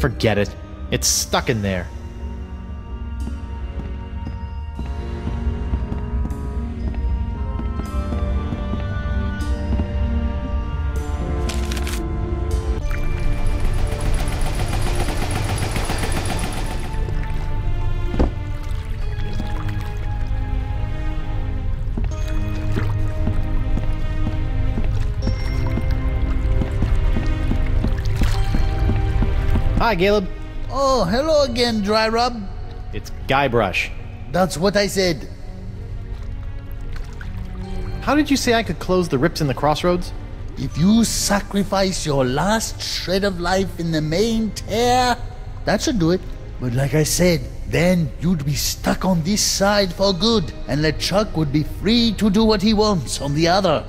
Forget it. It's stuck in there. Hi, Caleb. Oh, hello again, Dry Rub. It's Guybrush. That's what I said. How did you say I could close the rips in the crossroads? If you sacrifice your last shred of life in the main tear, that should do it. But like I said, then you'd be stuck on this side for good, and LeChuck would be free to do what he wants on the other.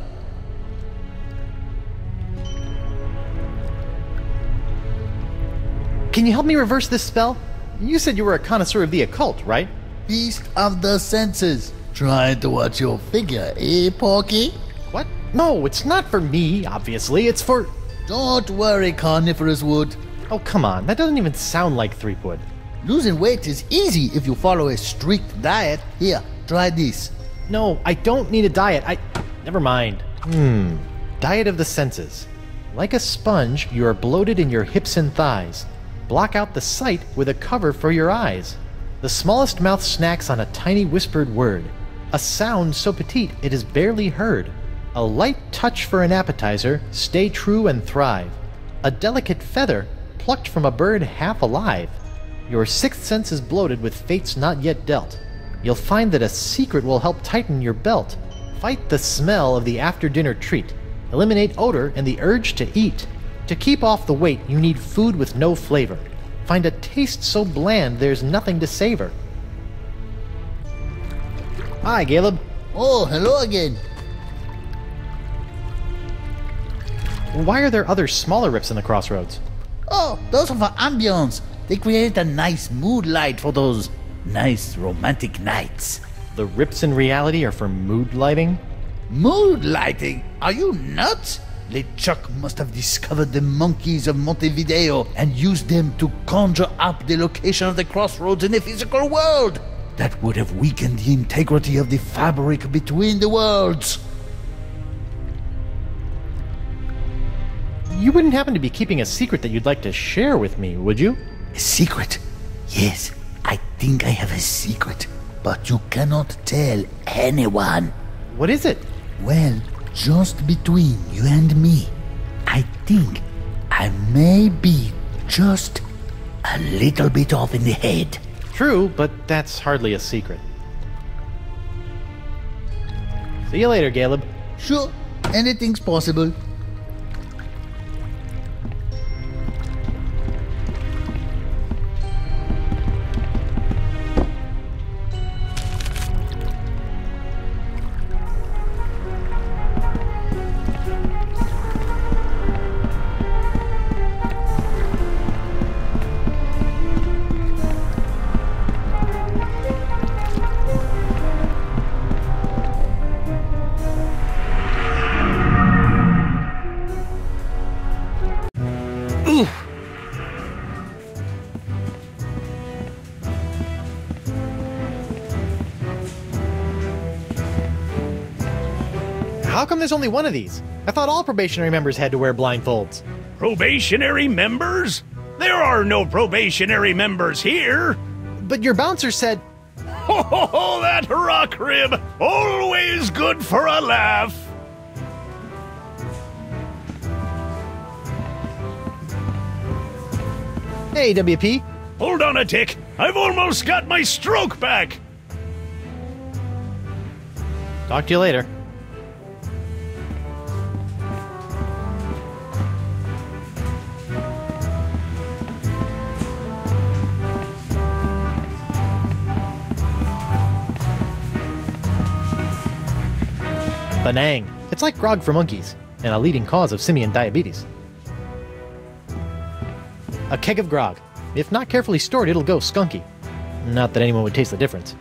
Can you help me reverse this spell? You said you were a connoisseur of the occult, right? Feast of the senses. Trying to watch your figure, eh, Porky? What? No, it's not for me, obviously. It's for... Don't worry, Carnivorous Wood. Oh, come on. That doesn't even sound like Threepwood. Losing weight is easy if you follow a strict diet. Here, try this. No, I don't need a diet. Never mind. Diet of the senses. Like a sponge, you are bloated in your hips and thighs. Block out the sight with a cover for your eyes. The smallest mouth snacks on a tiny whispered word. A sound so petite it is barely heard. A light touch for an appetizer, stay true and thrive. A delicate feather, plucked from a bird half alive. Your sixth sense is bloated with fates not yet dealt. You'll find that a secret will help tighten your belt. Fight the smell of the after-dinner treat. Eliminate odor and the urge to eat. To keep off the weight, you need food with no flavor. Find a taste so bland there's nothing to savor. Hi, Caleb. Oh, hello again. Why are there other smaller rips in the crossroads? Oh, those are for ambience. They create a nice mood light for those nice romantic nights. The rips in reality are for mood lighting? Mood lighting? Are you nuts? LeChuck must have discovered the monkeys of Montevideo and used them to conjure up the location of the crossroads in the physical world. That would have weakened the integrity of the fabric between the worlds. You wouldn't happen to be keeping a secret that you'd like to share with me, would you? A secret? Yes, I think I have a secret. But you cannot tell anyone. What is it? Well, just between you and me, I think I may be just a little bit off in the head. True, but that's hardly a secret. See you later, Caleb. Sure, anything's possible. How come there's only one of these? I thought all probationary members had to wear blindfolds. Probationary members? There are no probationary members here! But your bouncer said... Ho ho ho, that rock rib! Always good for a laugh! Hey, WP. Hold on a tick! I've almost got my stroke back! Talk to you later. Benang. It's like grog for monkeys, and a leading cause of simian diabetes. A keg of grog. If not carefully stored, it'll go skunky. Not that anyone would taste the difference.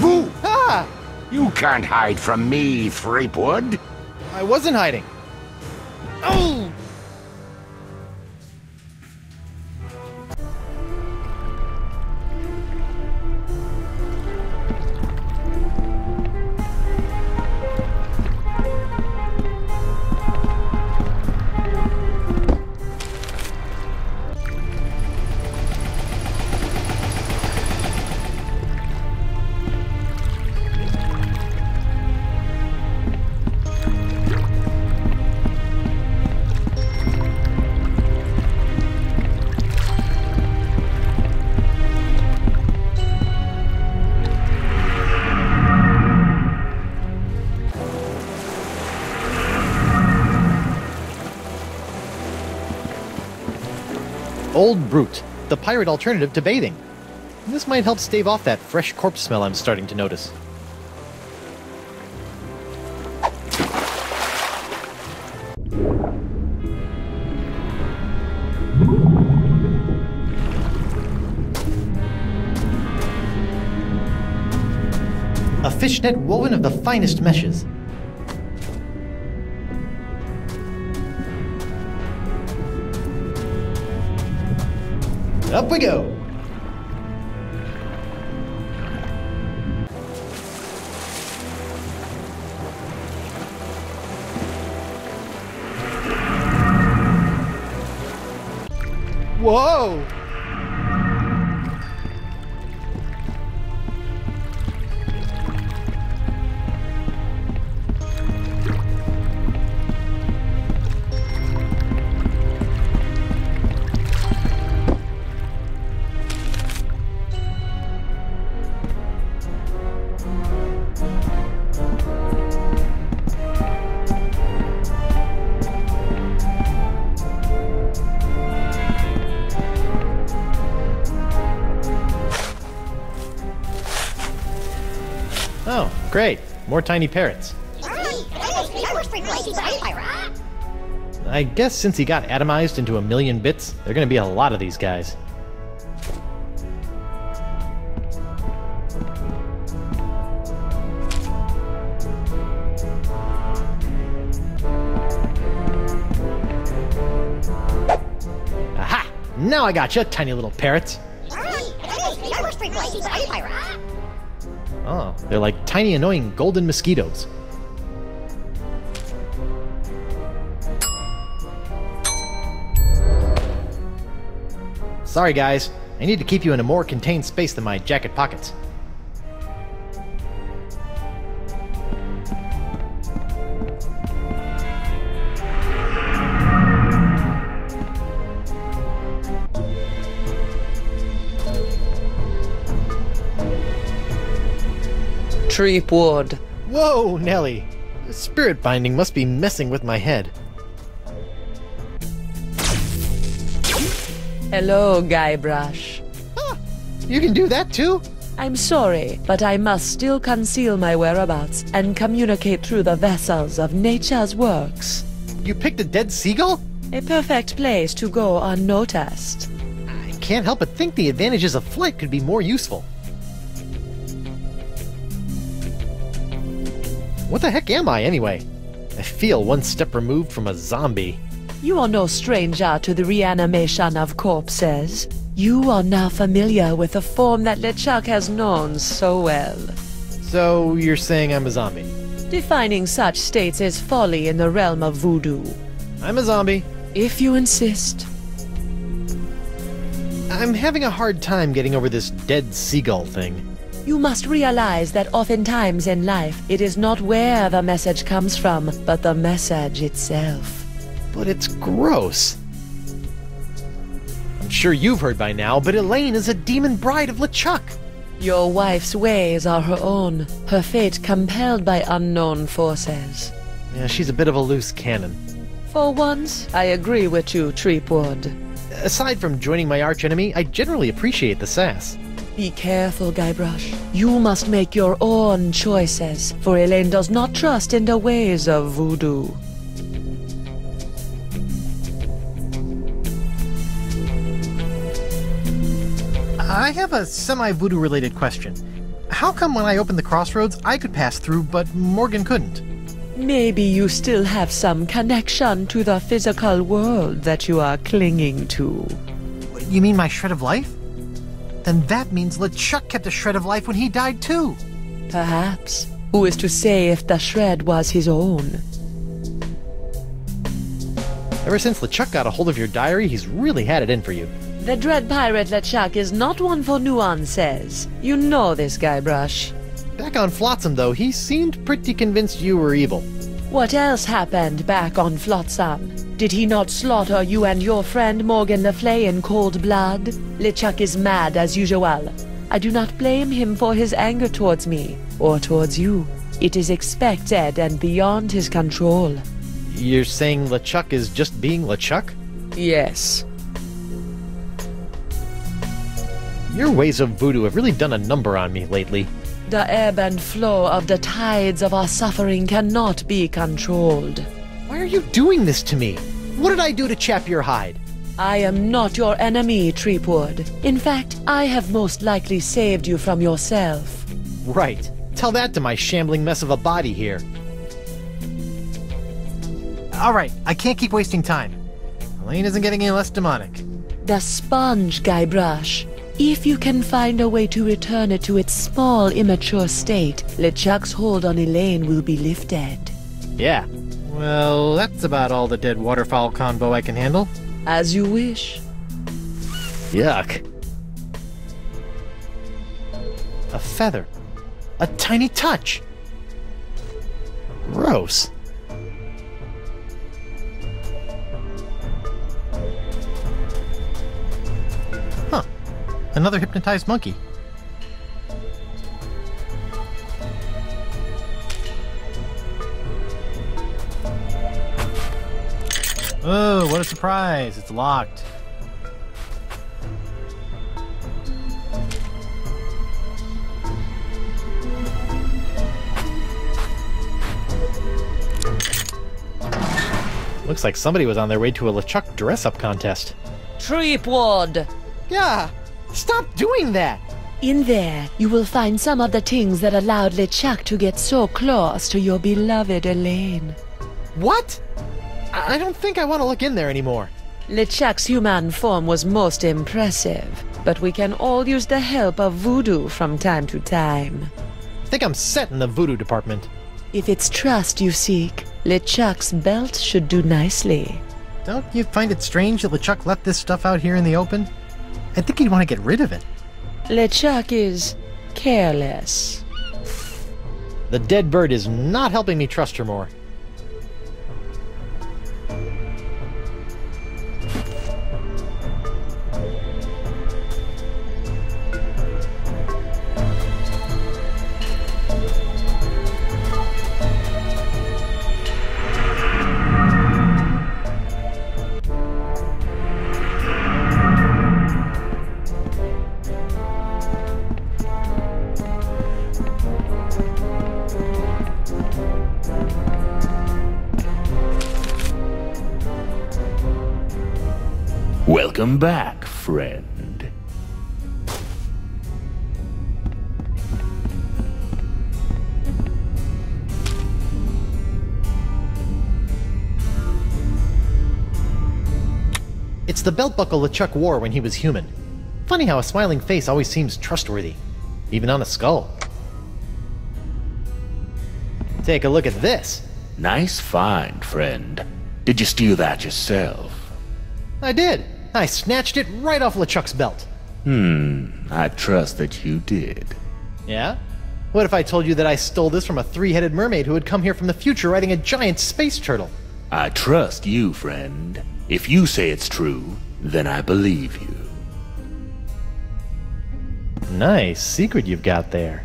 Boo! Ah! You can't hide from me, Threepwood. I wasn't hiding. Oh! Old Brute, the pirate alternative to bathing. This might help stave off that fresh corpse smell I'm starting to notice. A fishnet woven of the finest meshes. Up we go! Whoa! Oh, great. More tiny parrots. I guess since he got atomized into a million bits, there are going to be a lot of these guys. Aha! Now I gotcha, tiny little parrots. Oh, they're like tiny annoying golden mosquitoes. Sorry guys, I need to keep you in a more contained space than my jacket pockets. Threepwood. Whoa, Nelly! The spirit binding must be messing with my head. Hello, Guybrush. Ah, you can do that too? I'm sorry, but I must still conceal my whereabouts and communicate through the vessels of nature's works. You picked a dead seagull? A perfect place to go unnoticed. I can't help but think the advantages of flight could be more useful. What the heck am I, anyway? I feel one step removed from a zombie. You are no stranger to the reanimation of corpses. You are now familiar with the form that LeChuck has known so well. So, you're saying I'm a zombie? Defining such states is folly in the realm of voodoo. I'm a zombie. If you insist. I'm having a hard time getting over this dead seagull thing. You must realize that oftentimes in life, it is not where the message comes from, but the message itself. But it's gross. I'm sure you've heard by now, but Elaine is a demon bride of LeChuck. Your wife's ways are her own, her fate compelled by unknown forces. Yeah, she's a bit of a loose cannon. For once, I agree with you, Threepwood. Aside from joining my archenemy, I generally appreciate the sass. Be careful, Guybrush. You must make your own choices, for Elaine does not trust in the ways of voodoo. I have a semi-voodoo related question. How come when I opened the crossroads, I could pass through, but Morgan couldn't? Maybe you still have some connection to the physical world that you are clinging to. You mean my shred of life? Then that means LeChuck kept a shred of life when he died too. Perhaps. Who is to say if the shred was his own? Ever since LeChuck got a hold of your diary, he's really had it in for you. The dread pirate LeChuck is not one for nuances. You know this, Guybrush. Back on Flotsam, though, he seemed pretty convinced you were evil. What else happened back on Flotsam? Did he not slaughter you and your friend Morgan Le Fay in cold blood? LeChuck is mad as usual. I do not blame him for his anger towards me, or towards you. It is expected and beyond his control. You're saying LeChuck is just being LeChuck? Yes. Your ways of voodoo have really done a number on me lately. The ebb and flow of the tides of our suffering cannot be controlled. Why are you doing this to me? What did I do to chap your hide? I am not your enemy, Treepwood. In fact, I have most likely saved you from yourself. Right. Tell that to my shambling mess of a body here. Alright, I can't keep wasting time. Elaine isn't getting any less demonic. The sponge, Guybrush. If you can find a way to return it to its small, immature state, LeChuck's hold on Elaine will be lifted. Yeah. Well, that's about all the dead waterfowl convo I can handle. As you wish. Yuck. A feather. A tiny touch. Gross. Huh. Another hypnotized monkey. Oh, what a surprise. It's locked. Looks like somebody was on their way to a LeChuck dress-up contest. Treepwood! Yeah! Stop doing that! In there, you will find some of the things that allowed LeChuck to get so close to your beloved Elaine. What? I don't think I want to look in there anymore. LeChuck's human form was most impressive, but we can all use the help of voodoo from time to time. I think I'm set in the voodoo department. If it's trust you seek, LeChuck's belt should do nicely. Don't you find it strange that LeChuck left this stuff out here in the open? I think he'd want to get rid of it. LeChuck is careless. The dead bird is not helping me trust her more. Welcome back, friend. It's the belt buckle LeChuck wore when he was human. Funny how a smiling face always seems trustworthy, even on a skull. Take a look at this. Nice find, friend. Did you steal that yourself? I did. I snatched it right off LeChuck's belt. I trust that you did. Yeah? What if I told you that I stole this from a three-headed mermaid who had come here from the future riding a giant space turtle? I trust you, friend. If you say it's true, then I believe you. Nice secret you've got there.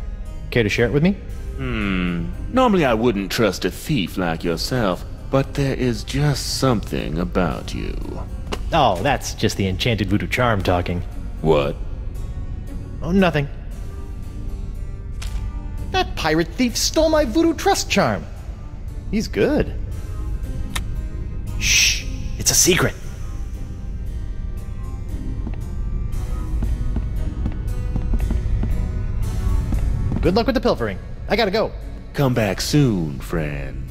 Care to share it with me? Normally I wouldn't trust a thief like yourself, but there is just something about you. Oh, that's just the enchanted voodoo charm talking. What? Oh, nothing. That pirate thief stole my voodoo trust charm. He's good. Shh, it's a secret. good luck with the pilfering. I gotta go. Come back soon, friend.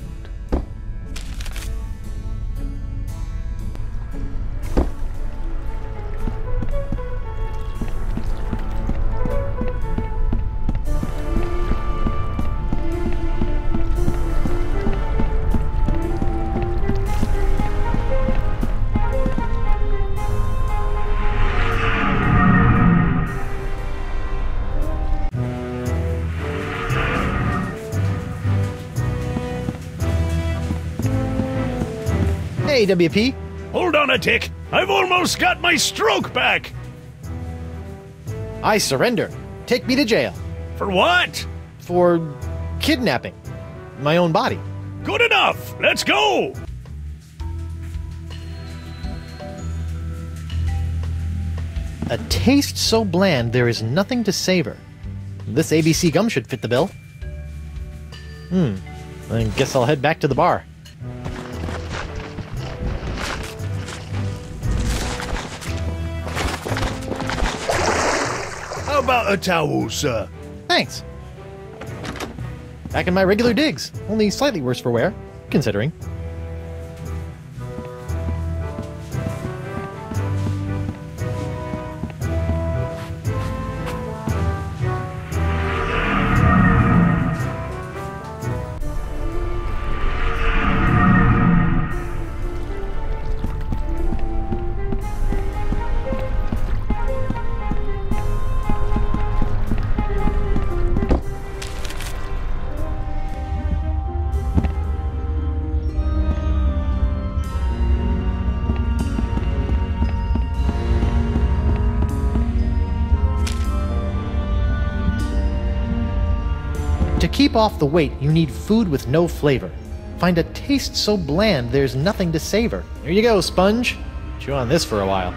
Hey, WP. Hold on a tick. I've almost got my stroke back. I surrender. Take me to jail. For what? For kidnapping my own body. Good enough. Let's go. A taste so bland there is nothing to savor. This ABC gum should fit the bill. I guess I'll head back to the bar. How about a towel, sir? Thanks. Back in my regular digs, only slightly worse for wear, considering. To keep off the weight, you need food with no flavor. Find a taste so bland there's nothing to savor. There you go, sponge. Chew on this for a while.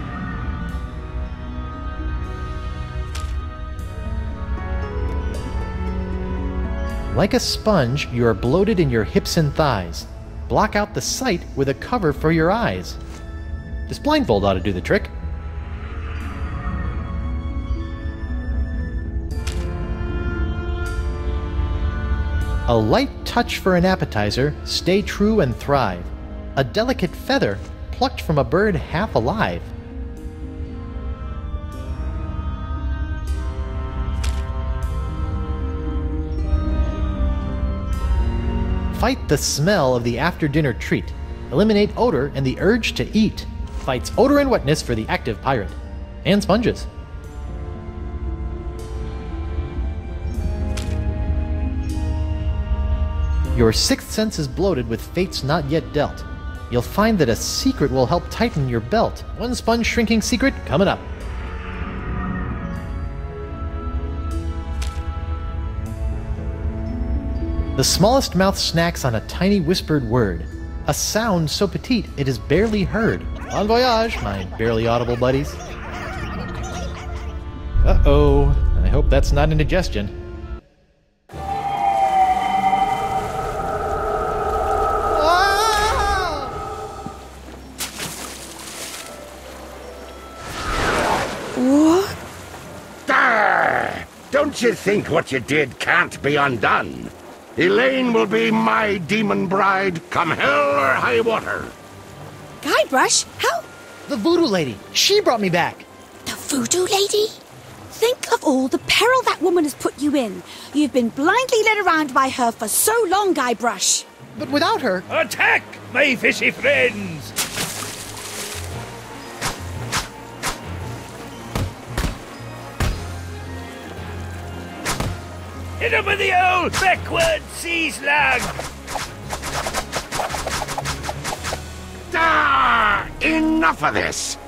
Like a sponge, you are bloated in your hips and thighs. Block out the sight with a cover for your eyes. This blindfold ought to do the trick. A light touch for an appetizer, stay true and thrive. A delicate feather, plucked from a bird half alive. Fight the smell of the after-dinner treat. Eliminate odor and the urge to eat. Fights odor and wetness for the active pirate. And sponges. Your sixth sense is bloated with fates not yet dealt. You'll find that a secret will help tighten your belt. One sponge shrinking secret coming up. The smallest mouth snacks on a tiny whispered word. A sound so petite it is barely heard. Bon voyage, my barely audible buddies. Uh-oh. I hope that's not indigestion. Don't you think what you did can't be undone? Elaine will be my demon bride, come hell or high water. Guybrush, how? The voodoo lady. She brought me back. The voodoo lady? Think of all the peril that woman has put you in. You've been blindly led around by her for so long, Guybrush. But without her... Attack, my fishy friends! Hit him with the old backward sea slug! Enough of this!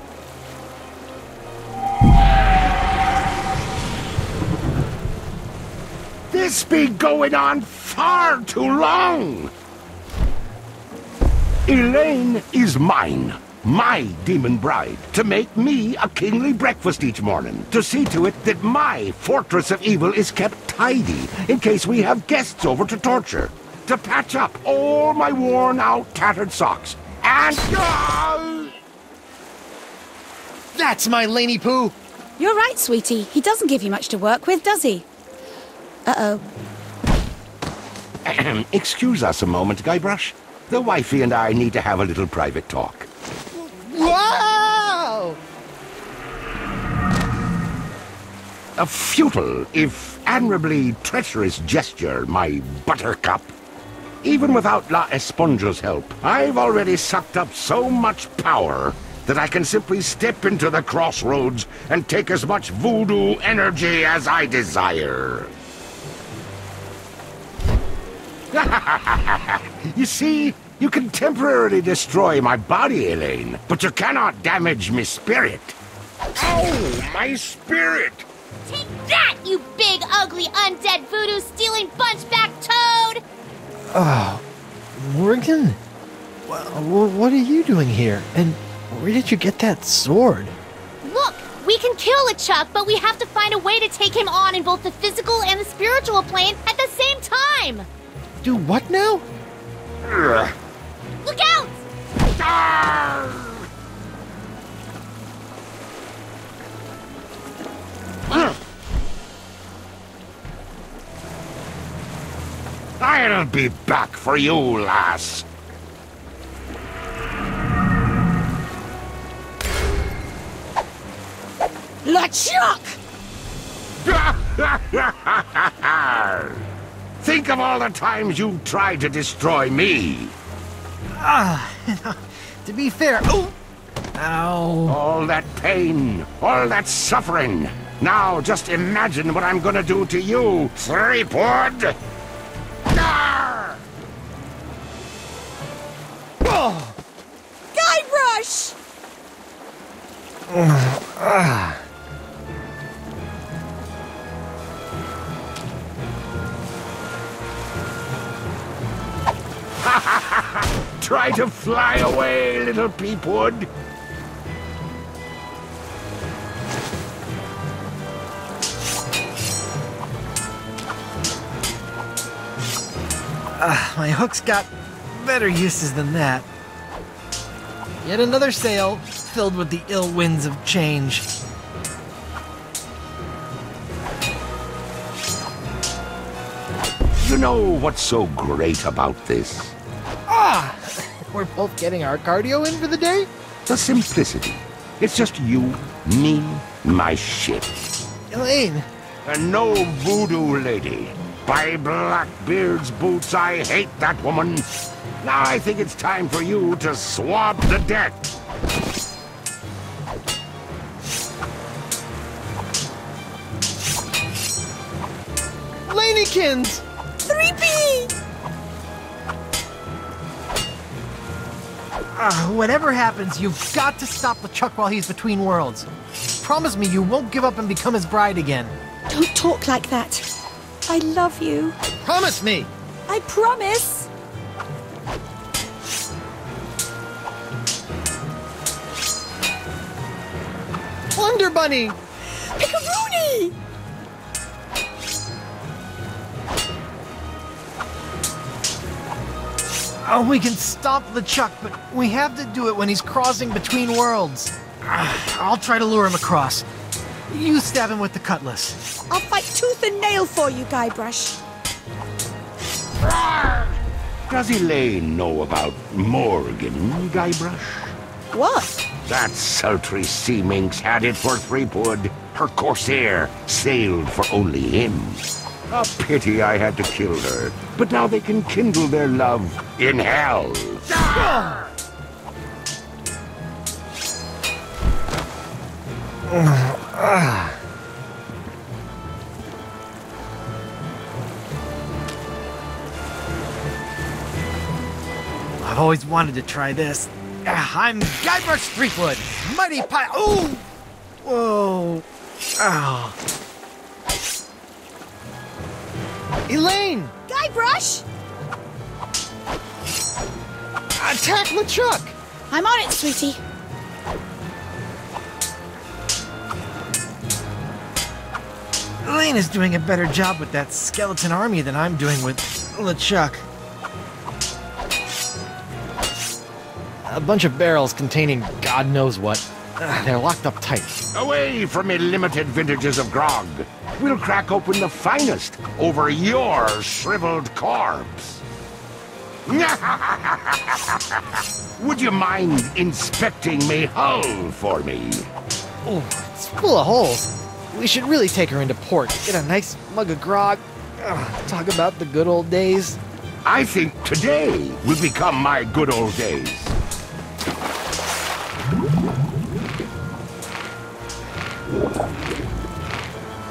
This be going on far too long! Elaine is mine. My demon bride, to make me a kingly breakfast each morning, to see to it that my fortress of evil is kept tidy in case we have guests over to torture, to patch up all my worn-out, tattered socks, and... That's my Laney Poo! You're right, sweetie. He doesn't give you much to work with, does he? Uh-oh. Excuse us a moment, Guybrush. The wifey and I need to have a little private talk. Wow! A futile, if admirably treacherous gesture, my buttercup. Even without La Esponja's help, I've already sucked up so much power that I can simply step into the crossroads and take as much voodoo energy as I desire. You see, you can temporarily destroy my body, Elaine, but you cannot damage my spirit. Ow, my spirit! Take that, you big, ugly, undead voodoo-stealing bunchback toad! Oh, Morgan? What are you doing here? And where did you get that sword? Look, we can kill LeChuck, but we have to find a way to take him on in both the physical and the spiritual plane at the same time! Do what now? Look out! I'll be back for you, lass. LeChuck! Think of all the times you tried to destroy me. To be fair... Oh! Ow. All that pain, all that suffering. Now just imagine what I'm gonna do to you, Threepwood! Oh. Guybrush! Try to fly away, little peepwood. My hook's got better uses than that. Yet another sail filled with the ill winds of change. You know what's so great about this? We're both getting our cardio in for the day? The simplicity. It's just you, me, my ship. Elaine! And no voodoo lady. By Blackbeard's boots, I hate that woman. Now I think it's time for you to swab the deck. Lanykins! 3P! Whatever happens, you've got to stop LeChuck while he's between worlds. Promise me you won't give up and become his bride again. Don't talk like that. I love you. Promise me! I promise. Wonder Bunny! Pickaroony! Oh, we can stop LeChuck, but we have to do it when he's crossing between worlds. I'll try to lure him across. You stab him with the cutlass. I'll fight tooth and nail for you, Guybrush. Does Elaine know about Morgan, Guybrush? What? That sultry sea minx had it for Threepwood. Her corsair sailed for only him. A pity I had to kill her, but now they can kindle their love in hell. I've always wanted to try this. I'm Guybrush Threepwood, mighty pirate. Ooh! Whoa! Ow! Elaine! Guybrush! Attack LeChuck! I'm on it, sweetie. Elaine is doing a better job with that skeleton army than I'm doing with LeChuck. A bunch of barrels containing God knows what. They're locked up tight. Away from me limited vintages of grog. we'll crack open the finest over your shriveled corpse. Would you mind inspecting me hull for me? Oh, it's full of holes. We should really take her into port. Get a nice mug of grog. Talk about the good old days. I think today will become my good old days.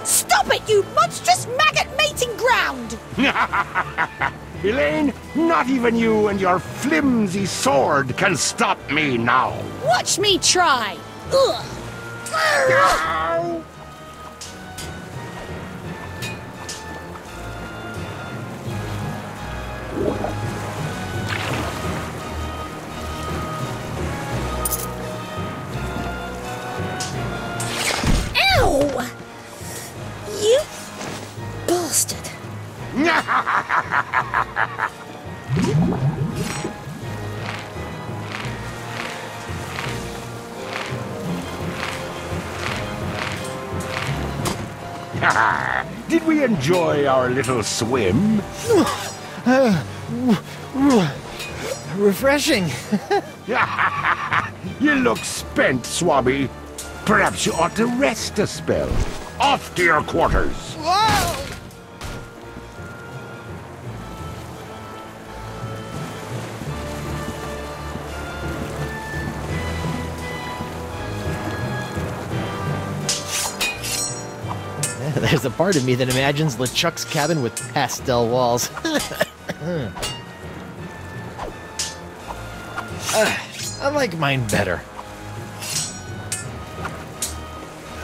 Stop it, you monstrous maggot mating ground! Elaine, not even you and your flimsy sword can stop me now. Watch me try! Ugh. Ow! Ow! You bastard. Did we enjoy our little swim? Refreshing. You look spent, Swabby. Perhaps you ought to rest a spell. Off to your quarters. Whoa! There's a part of me that imagines LeChuck's cabin with pastel walls. I like mine better.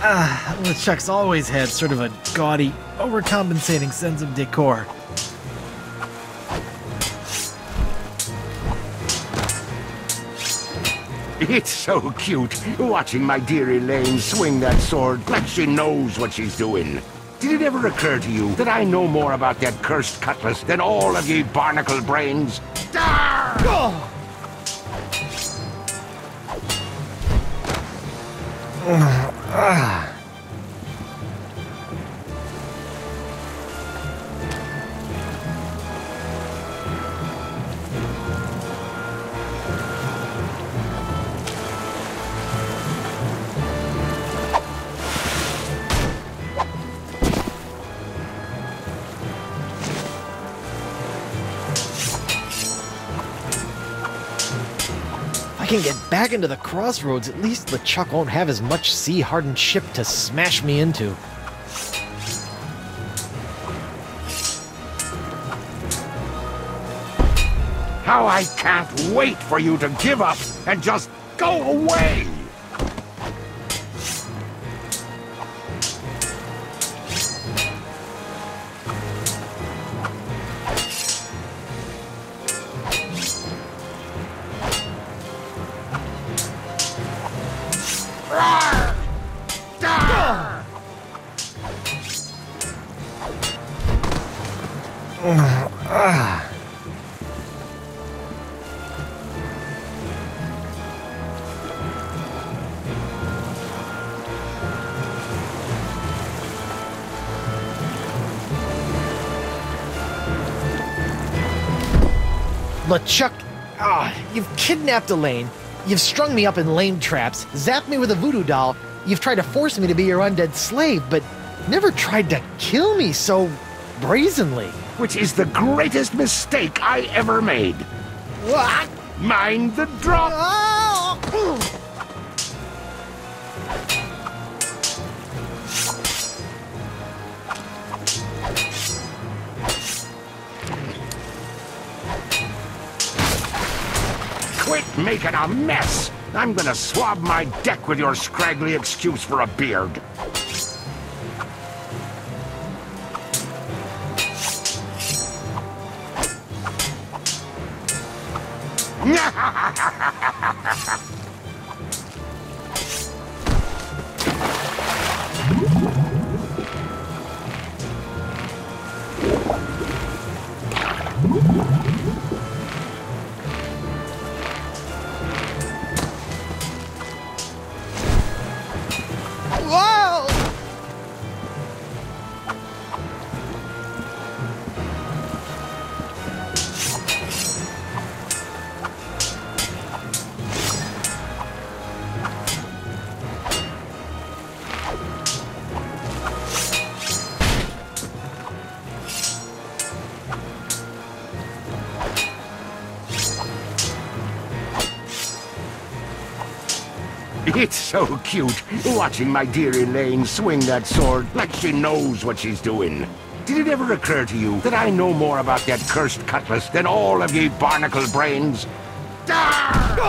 LeChuck's always had sort of a gaudy, overcompensating sense of decor. It's so cute, watching my dear Elaine swing that sword like she knows what she's doing. Did it ever occur to you that I know more about that cursed cutlass than all of ye barnacle brains? Dar! Oh. I can get back into the crossroads, at least LeChuck won't have as much sea-hardened ship to smash me into. How I can't wait for you to give up and just go away! LeChuck, you've kidnapped Elaine, you've strung me up in lame traps, zapped me with a voodoo doll, you've tried to force me to be your undead slave, but never tried to kill me so brazenly. Which is the greatest mistake I ever made. What? Mind the drop! Oh! Quit making a mess! I'm gonna swab my deck with your scraggly excuse for a beard. It's so cute, watching my dear Elaine swing that sword like she knows what she's doing. Did it ever occur to you that I know more about that cursed cutlass than all of ye barnacle brains? Ah!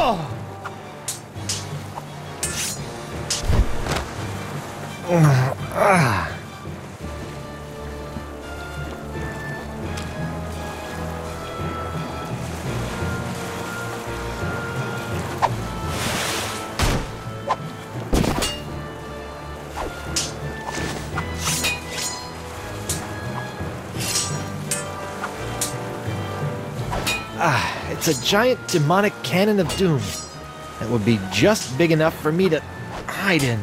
It's a giant demonic cannon of doom that would be just big enough for me to hide in.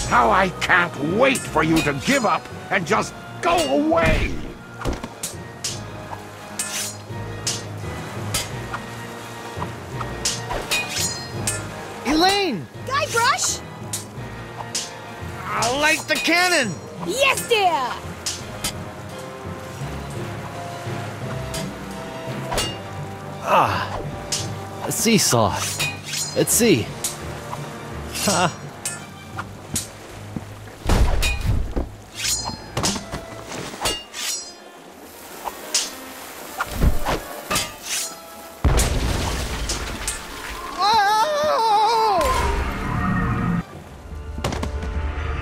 How I can't wait for you to give up and just go away! Elaine! Guybrush! I like the cannon! Yes, dear! A seesaw. Let's see. Ha.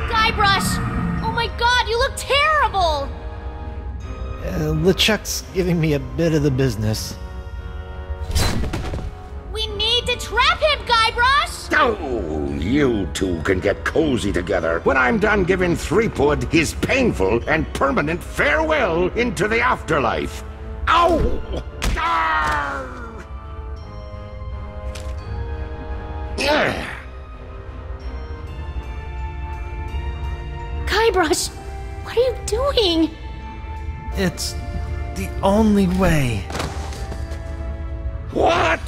Guybrush! Oh my god, you look terrible! LeChuck's giving me a bit of the business. We need to trap him, Guybrush! Oh, you two can get cozy together when I'm done giving Threepwood his painful and permanent farewell into the afterlife. Ow! Arr! Yeah. Guybrush, what are you doing? It's the only way. What?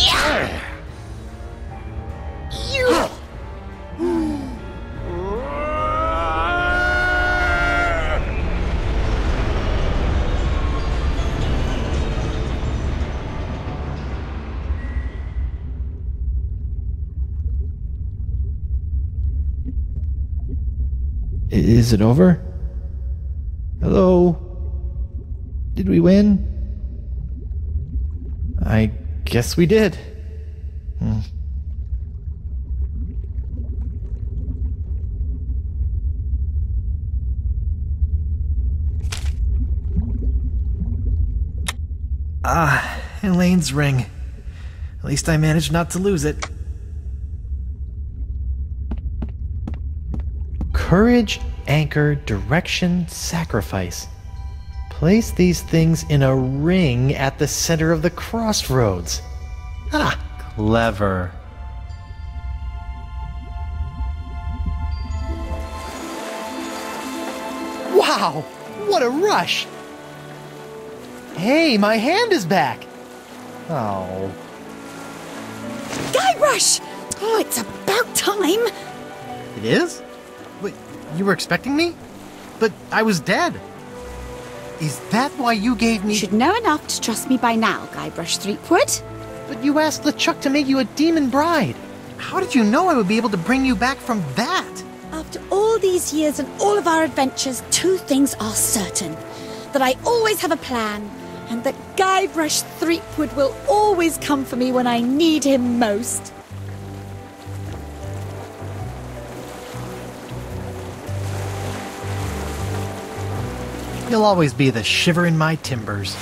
Yeah! You... Is it over? Hello? Did we win? I guess we did. Elaine's ring. At least I managed not to lose it. Courage, anchor, direction, sacrifice. Place these things in a ring at the center of the crossroads. Clever. Wow, what a rush! Hey, my hand is back! Oh. Guybrush! Oh, it's about time! It is? Wait, you were expecting me? But I was dead. Is that why you gave me... You should know enough to trust me by now, Guybrush Threepwood. But you asked LeChuck to make you a demon bride. How did you know I would be able to bring you back from that? After all these years and all of our adventures, two things are certain. That I always have a plan, and that Guybrush Threepwood will always come for me when I need him most. You'll always be the shiver in my timbers.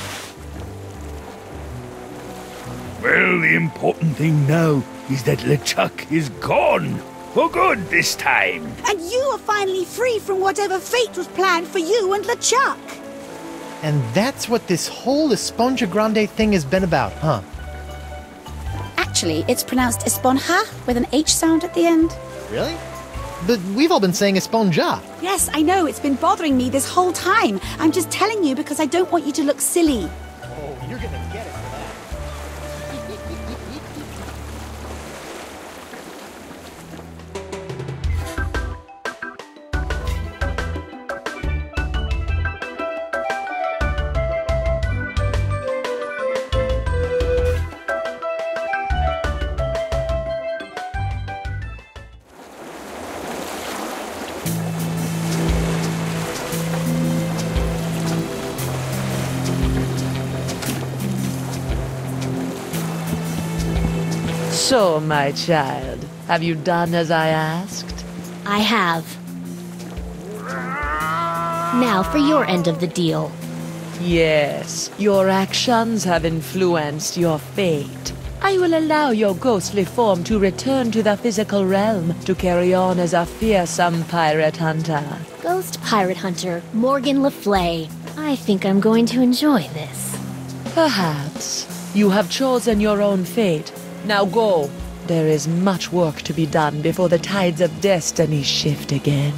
Well, the important thing now is that LeChuck is gone. For good this time. And you are finally free from whatever fate was planned for you and LeChuck. And that's what this whole Esponja Grande thing has been about, huh? Actually, it's pronounced Esponja with an H sound at the end. Really? But we've all been saying Esponja. Yes, I know. It's been bothering me this whole time. I'm just telling you because I don't want you to look silly. Oh, you're gonna get it for that. So, my child, have you done as I asked? I have. Now for your end of the deal. Yes, your actions have influenced your fate. I will allow your ghostly form to return to the physical realm to carry on as a fearsome pirate hunter. Ghost pirate hunter Morgan Le Flay. I think I'm going to enjoy this. Perhaps. You have chosen your own fate. Now go. There is much work to be done before the tides of destiny shift again.